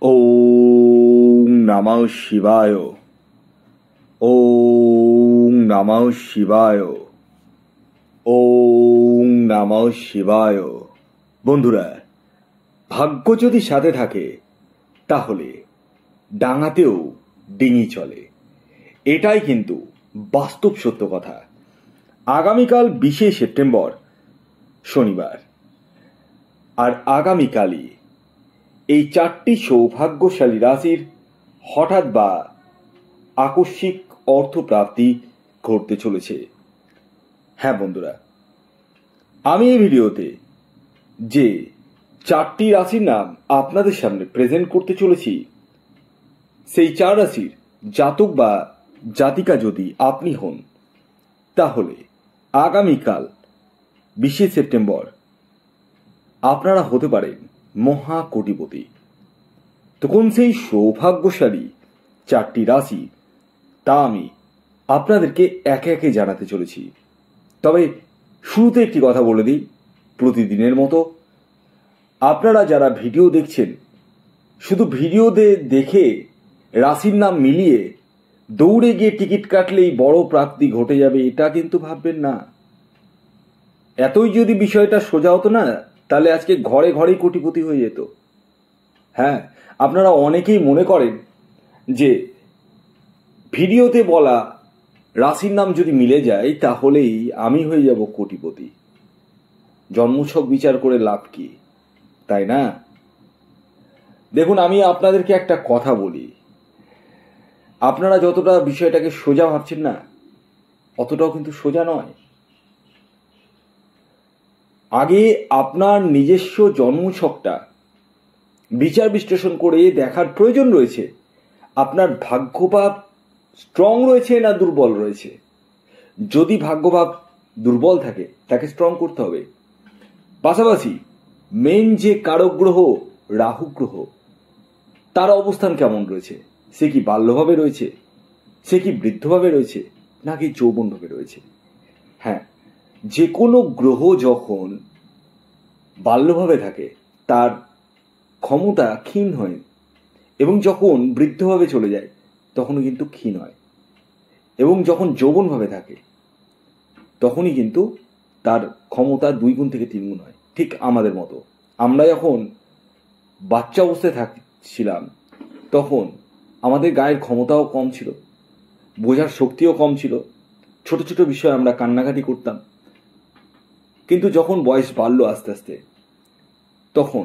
ওম নমঃ শিবায়। ওম নমঃ শিবায়। ওম নমঃ শিবায়। বন্ধুরা, ভাগ্য যদি সাথে থাকে তাহলে ডাঙাতেও ডিঙি চলে। এটাই কিন্তু বাস্তব সত্য কথা। আগামীকাল 20শে সেপ্টেম্বর শনিবার, আর আগামীকালই এই 4টি সৌভাগ্যশালী রাশির হঠাৎ বা আকস্মিক অর্থপ্রাপ্তি ঘটতে চলেছে। হ্যাঁ বন্ধুরা, আমি এই ভিডিওতে যে 4টি রাশির নাম আপনাদের সামনে প্রেজেন্ট করতে চলেছি, সেই 4 রাশির জাতক বা জাতিকা যদি আপনি হন, তাহলে আগামীকাল 20শে সেপ্টেম্বর আপনারা হতে পারেন মহা কোটিপতি। তো কোন সেই সৌভাগ্যশালী 4টি রাশি, তা আমি আপনাদেরকে একে একে জানাতে চলেছি। তবে শুরুতে একটি কথা বলে দিই, প্রতিদিনের মতো আপনারা যারা ভিডিও দেখছেন, শুধু ভিডিও দেখে রাশির নাম মিলিয়ে দৌড়ে গিয়ে টিকিট কাটলেই বড় প্রাপ্তি ঘটে যাবে, এটা কিন্তু ভাববেন না। এতই যদি বিষয়টা সোজা হতো না, তাহলে আজকে ঘরে ঘরেই কোটিপতি হয়ে যেত। হ্যাঁ, আপনারা অনেকেই মনে করেন যে ভিডিওতে বলা রাশির নাম যদি মিলে যায় তাহলেই আমি হয়ে যাব কোটিপতি। জন্মছক বিচার করে লাভ কি, তাই না? দেখুন, আমি আপনাদেরকে একটা কথা বলি, আপনারা যতটা বিষয়টাকে সোজা ভাবছেন না, অতটাও কিন্তু সোজা নয়। আগে আপনার নিজস্ব জন্মছকটা বিচার বিশ্লেষণ করে দেখার প্রয়োজন রয়েছে আপনার ভাগ্যভাব স্ট্রং রয়েছে না দুর্বল রয়েছে। যদি ভাগ্যভাব দুর্বল থাকে তাকে স্ট্রং করতে হবে। পাশাপাশি মেন যে কারক গ্রহ রাহু গ্রহ, তার অবস্থান কেমন রয়েছে, সে কি বাল্যভাবে রয়েছে, সে কি বৃদ্ধভাবে রয়েছে, নাকি যৌবনভাবে রয়েছে। হ্যাঁ, যে কোনো গ্রহ যখন বাল্যভাবে থাকে তার ক্ষমতা ক্ষীণ হয়, এবং যখন বৃদ্ধভাবে চলে যায় তখনও কিন্তু ক্ষীণ হয়, এবং যখন যৌবনভাবে থাকে তখনই কিন্তু তার ক্ষমতা 2 গুণ থেকে 3 গুণ হয়। ঠিক আমাদের মতো, আমরা যখন বাচ্চা অবস্থায় থাকছিলাম তখন আমাদের গায়ের ক্ষমতাও কম ছিল, বোঝার শক্তিও কম ছিল, ছোট ছোট বিষয়ে আমরা কান্নাকাটি করতাম। কিন্তু যখন বয়স বাড়লো আস্তে আস্তে, তখন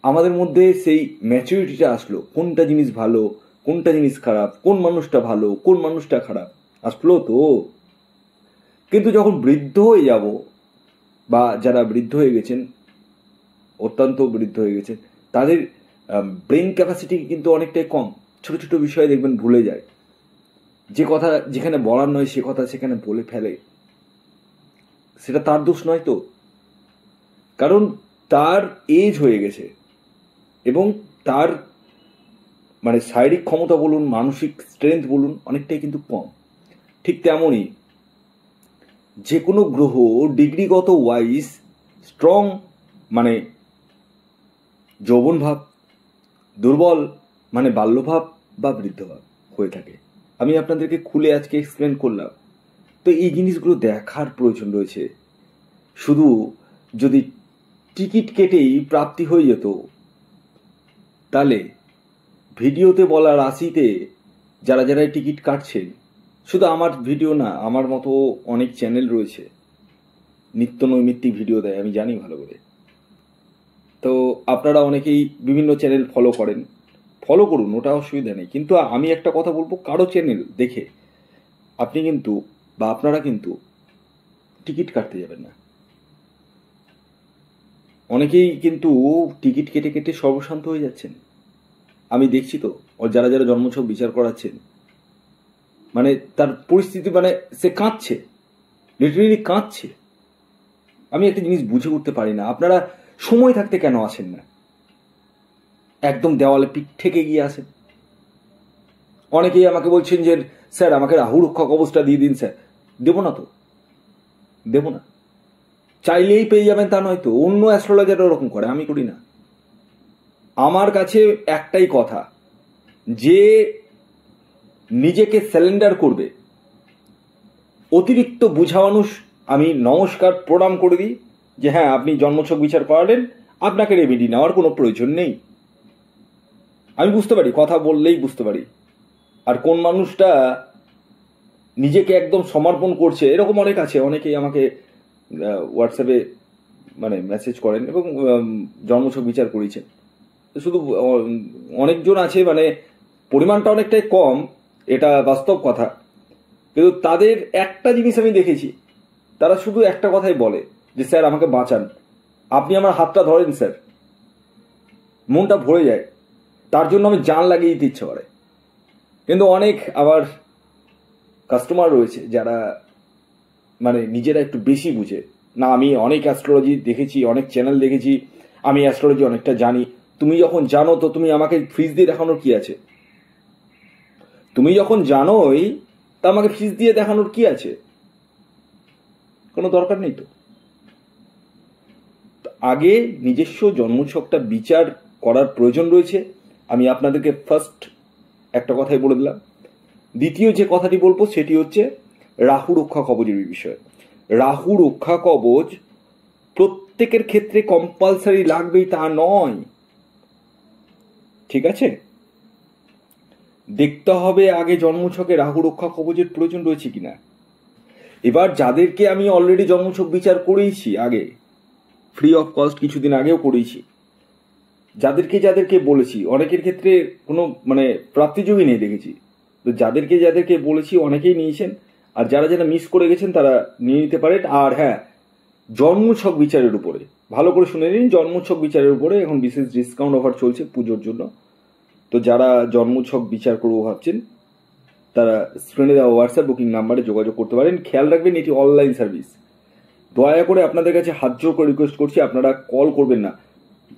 আমাদের মধ্যে সেই ম্যাচুরিটিটা আসলো, কোনটা জিনিস ভালো, কোনটা জিনিস খারাপ, কোন মানুষটা ভালো, কোন মানুষটা খারাপ, আসলো তো। কিন্তু যখন বৃদ্ধ হয়ে যাব, বা যারা বৃদ্ধ হয়ে গেছেন, অত্যন্ত বৃদ্ধ হয়ে গেছেন, তাদের ব্রেন ক্যাপাসিটি কিন্তু অনেকটাই কম। ছোট ছোট বিষয়ে দেখবেন ভুলে যায়, যে কথা যেখানে বলার নয় সে কথা সেখানে বলে ফেলে। সেটা তার দোষ নয় তো, কারণ তার এজ হয়ে গেছে এবং তার শারীরিক ক্ষমতা বলুন, মানসিক স্ট্রেংথ বলুন, অনেকটাই কিন্তু কম। ঠিক তেমনই যে কোনো গ্রহ ডিগ্রিগত ওয়াইজ স্ট্রং যৌবন ভাব, দুর্বল বাল্যভাব বা বৃদ্ধভাব হয়ে থাকে। আমি আপনাদেরকে খুলে আজকে এক্সপ্লেন করলাম। তো এই জিনিসগুলো দেখার প্রয়োজন রয়েছে। শুধু যদি টিকিট কেটেই প্রাপ্তি হয়ে যেত, তাহলে ভিডিওতে বলা রাশিতে যারা যারা টিকিট কাটছেন, শুধু আমার ভিডিও না, আমার মতো অনেক চ্যানেল রয়েছে নিত্য নৈমিত্তিক ভিডিও দেয়, আমি জানি ভালো করে। তো আপনারা অনেকেই বিভিন্ন চ্যানেল ফলো করেন, ফলো করুন, ওটা অসুবিধা নেই। কিন্তু আমি একটা কথা বলবো, কারো চ্যানেল দেখে আপনি কিন্তু বা আপনারা কিন্তু টিকিট কাটতে যাবেন না। অনেকেই কিন্তু টিকিট কেটে কেটে সর্বশান্ত হয়ে যাচ্ছেন, আমি দেখছি তো। যারা যারা জন্মছক বিচার করাচ্ছেন, তার পরিস্থিতি সে কাঁদছে, লিটারেলি কাঁদছে। আমি একটা জিনিস বুঝে উঠতে পারি না, আপনারা সময় থাকতে কেন আসেন না, একদম দেওয়ালে পিঠ থেকে গিয়ে আসেন। অনেকেই আমাকে বলছেন যে স্যার আমাকে রাহু রক্ষক অবস্থা দিয়ে দিন স্যার। দেব না তো, দেব না। চাইলেই পেয়ে যাবেন তা নয় তো, অন্য অ্যাস্ট্রোলজাররা ওরকম করে, আমি করি না। আমার কাছে একটাই কথা, যে নিজেকে স্যালেন্ডার করবে, অতিরিক্ত বুঝা মানুষ আমি নমস্কার প্রণাম করে দিই, যে হ্যাঁ আপনি জন্মছক বিচার করালেন, আপনাকে রেমেডি নেওয়ার কোনো প্রয়োজন নেই। আমি বুঝতে পারি, কথা বললেই বুঝতে পারি। আর কোন মানুষটা নিজেকে একদম সমর্পণ করছে, এরকম অনেক আছে। অনেকেই আমাকে হোয়াটসঅ্যাপে মানে মেসেজ করেন এবং জন্মছক বিচার করেছেন। শুধু অনেকজন আছে, মানে পরিমাণটা অনেকটাই কম, এটা বাস্তব কথা। কিন্তু তাদের একটা জিনিস আমি দেখেছি, তারা শুধু একটা কথাই বলে যে স্যার আমাকে বাঁচান, আপনি আমার হাতটা ধরেন স্যার। মনটা ভরে যায়, তার জন্য আমি জান লাগিয়ে দিতে ইচ্ছে করে। কিন্তু অনেক আবার কাস্টমার রয়েছে যারা মানে নিজেরা একটু বেশি বুঝে, না আমি অনেক অ্যাস্ট্রোলজি দেখেছি, অনেক চ্যানেল দেখেছি, আমি অ্যাস্ট্রোলজি অনেকটা জানি। তুমি যখন জানো তো তুমি আমাকে ফিস দিয়ে দেখানোর কি আছে? তুমি যখন জানোই তা আমাকে ফিস দিয়ে দেখানোর কি আছে? কোনো দরকার নেই তো। আগে নিজস্ব জন্মছকটা বিচার করার প্রয়োজন রয়েছে। আমি আপনাদেরকে ফার্স্ট একটা কথাই বলে দিলাম। দ্বিতীয় যে কথাটি বলবো সেটি হচ্ছে রাহু রক্ষা কবচের বিষয়। রাহু রক্ষা কবচ প্রত্যেকের ক্ষেত্রে কম্পালসারি লাগবেই তা নয়, ঠিক আছে? দেখতে হবে আগে জন্মছকে রাহু রক্ষা কবচের প্রয়োজন রয়েছে কিনা। এবার যাদেরকে আমি অলরেডি জন্মছক বিচার করেইছি আগে, ফ্রি অফ কস্ট কিছুদিন আগেও করেইছি, যাদেরকে বলেছি, অনেকের ক্ষেত্রে কোনো মানে প্রাপ্তিযোগই নেই দেখেছি। তো যাদেরকে বলেছি অনেকেই নিয়েছেন, আর যারা যারা মিস করে গেছেন তারা নিয়ে নিতে পারেন। আর হ্যাঁ, জন্মছক বিচারের উপরে ভালো করে শুনে নিন, জন্মছক বিচারের উপরে এখন বিশেষ ডিসকাউন্ট অফার চলছে পুজোর জন্য। তো যারা জন্মছক বিচার করবো ভাবছেন তারা স্ক্রিনে দেওয়া হোয়াটসঅ্যাপ বুকিং নাম্বারে যোগাযোগ করতে পারেন। খেয়াল রাখবেন এটি অনলাইন সার্ভিস। দয়া করে আপনাদের কাছে হাত জোর করে রিকোয়েস্ট করছি, আপনারা কল করবেন না।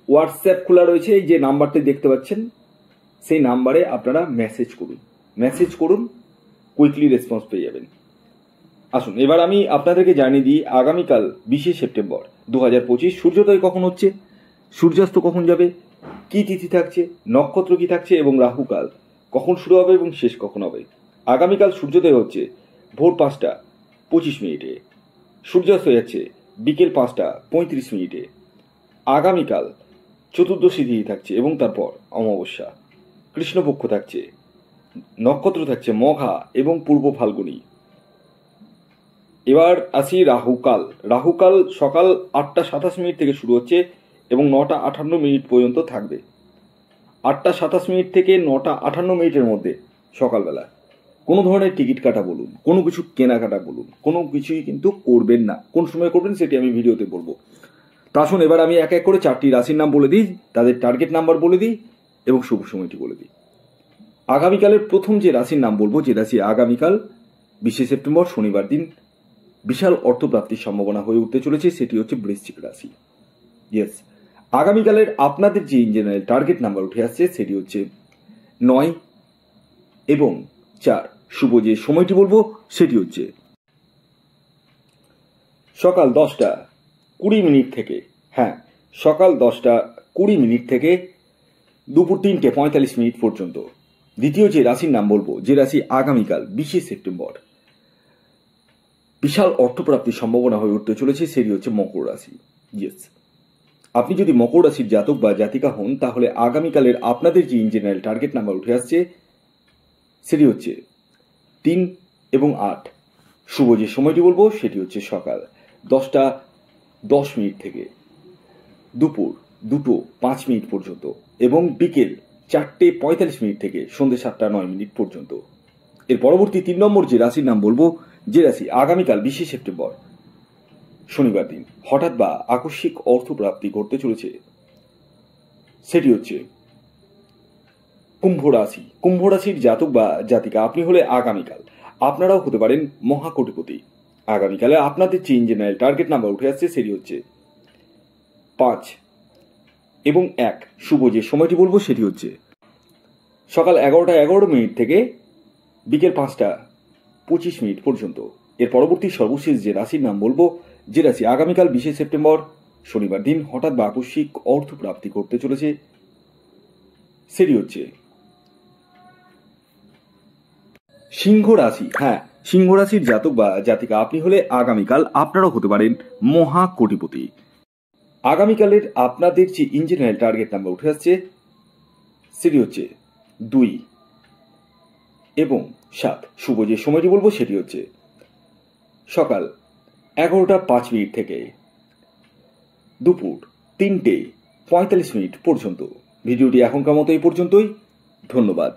হোয়াটসঅ্যাপ খোলা রয়েছে, যে নাম্বারটি দেখতে পাচ্ছেন সেই নাম্বারে আপনারা মেসেজ করুন, কুইকলি রেসপন্স পেয়ে যাবেন। আসুন এবার আমি আপনাদেরকে জানিয়ে দিই, আগামীকাল 20শে সেপ্টেম্বর 2025 সূর্যোদয় কখন হচ্ছে, সূর্যাস্ত কখন যাবে, কি তিথি থাকছে, নক্ষত্র কি থাকছে এবং রাহুকাল কখন শুরু হবে এবং শেষ কখন হবে। আগামীকাল সূর্যোদয় হচ্ছে ভোর 5:25, সূর্যাস্ত যাচ্ছে বিকেল 5:35। আগামীকাল চতুর্দশী তিথি থাকছে এবং তারপর অমাবস্যা, কৃষ্ণপক্ষ থাকছে, নক্ষত্র থাকছে মঘা এবং পূর্ব ফাল্গুনী। এবার আসি রাহুকাল সকাল 8:27 থেকে শুরু হচ্ছে এবং 9:58 পর্যন্ত থাকবে। 8:27 থেকে 9:58 মধ্যে সকালবেলা কোনো ধরনের টিকিট কাটা বলুন, কোনো কিছু কেনাকাটা বলুন, কোনো কিছুই কিন্তু করবেন না। কোন সময় করবেন সেটি আমি ভিডিওতে বলবো। তা আসুন এবার আমি এক এক করে 4টি রাশির নাম বলে দিই, তাদের টার্গেট নাম্বার বলে দিই এবং শুভ সময়টি বলে দিই। আগামীকালের প্রথম যে রাশির নাম বলবো, যে রাশি আগামীকাল 20শে সেপ্টেম্বর শনিবার দিন বিশাল অর্থপ্রাপ্তির সম্ভাবনা হয়ে উঠতে চলেছে, সেটি হচ্ছে বৃশ্চিক রাশি। ইয়েস, আগামীকালের আপনাদের যে ইন জেনারেল টার্গেট নাম্বার উঠে আসছে সেটি হচ্ছে 9 এবং 4। শুভ যে সময়টি বলবো সেটি হচ্ছে সকাল 10:20 থেকে, হ্যাঁ সকাল 10:20 থেকে দুপুর 3:45 পর্যন্ত। দ্বিতীয় যে রাশির নাম বলবো, যে রাশি আগামীকাল 20শে সেপ্টেম্বর বিশাল অর্থপ্রাপ্তির সম্ভাবনা হয়ে উঠতে চলেছে সেটি হচ্ছে মকর রাশি। ইয়েস, আপনি যদি মকর রাশির জাতক বা জাতিকা হন তাহলে আগামীকালের আপনাদের যে ইন জেনারেল টার্গেট নাম্বার উঠে আসছে সেটি হচ্ছে 3 এবং 8। শুভ যে সময়টি বলবো সেটি হচ্ছে সকাল 10:10 থেকে দুপুর 2:05 পর্যন্ত এবং বিকেল 4:45 থেকে সন্ধ্যে 7:09 পর্যন্ত। এর পরবর্তী 3 নম্বর যে রাশির নাম বলবো, যে রাশি আগামীকাল 20শে সেপ্টেম্বর শনিবার দিন হঠাৎ বা আকস্মিক অর্থপ্রাপ্তি ঘটতে চলেছে সেটি হচ্ছে কুম্ভ রাশি। কুম্ভ রাশির জাতক বা জাতিকা আপনি হলে আগামীকাল আপনারাও হতে পারেন মহাকোটিপতি। আগামীকালে আপনাদের যে ইন জেনারেল টার্গেট নাম্বার উঠে আসছে সেটি হচ্ছে 5 এবং 1। শুভ যে সময়টি বলবো সেটি হচ্ছে সকাল 11:11 থেকে বিকেল 5:25 পর্যন্ত। এর পরবর্তী সর্বশেষ যে রাশির নাম বলবো, যে রাশি আগামীকাল 20শে সেপ্টেম্বর শনিবার দিন হঠাৎ বা আকস্মিক অর্থপ্রাপ্তি করতে চলেছে সেটি হচ্ছে সিংহ রাশি। হ্যাঁ, সিংহ রাশির জাতক বা জাতিকা আপনি হলে আগামীকাল আপনারাও হতে পারেন মহা কোটিপতি। আগামীকালের আপনাদের যে ইঞ্জিনিয়ারিং টার্গেট নাম্বার উঠে আসছে সেটি হচ্ছে 2 এবং 7। শুভ যে সময়টি বলবো সেটি হচ্ছে সকাল 11টা 5 মিনিট থেকে দুপুর 3টে 45 মিনিট পর্যন্ত। ভিডিওটি এখনকার মতো এই পর্যন্তই। ধন্যবাদ।